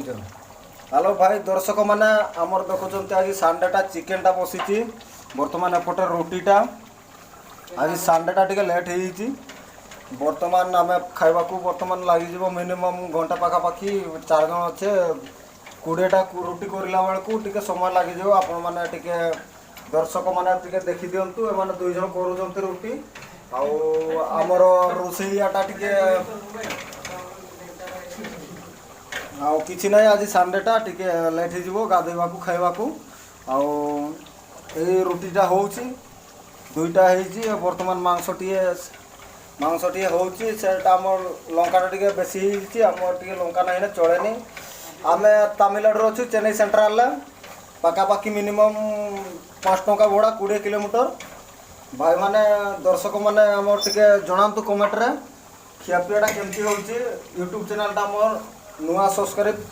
ଦେଖୁଛ। हेलो भाई दर्शक मैंने आमर देखुं आज संडेटा चिकेनटा बसी बर्तमान एपटे रुटीटा आज संडेटा टी लेट हो बर्तमान आम खावा बर्तमान लग मिनिमम घंटा पाखापाखि 4 जन अच्छे 20टा रुटी करला बेलू टे समय लग आपण मैंने टे दर्शक मैंने देखी दिंतु एम 2 जन कर रुटी आमर रोसैयाटा टे किसी ना आज संडेटा टी लेट हो गाधोवा खावा रुटीटा हो 2टा हो बर्तमान मांसटी होम लंकाटा टी बेसी आम टे लंका ना चलेनी आम तमिलनाडु अच्छु चेन्नई सेंट्रल पाखापाखि मिनिमम 5 टंका भड़ा 20 किलोमीटर भाई माने दर्शक मैंने आम टे जनातु कमेंट रे खियापियाटा केमती हो यूट्यूब चैनलटा मोर नुआ सब्सक्राइब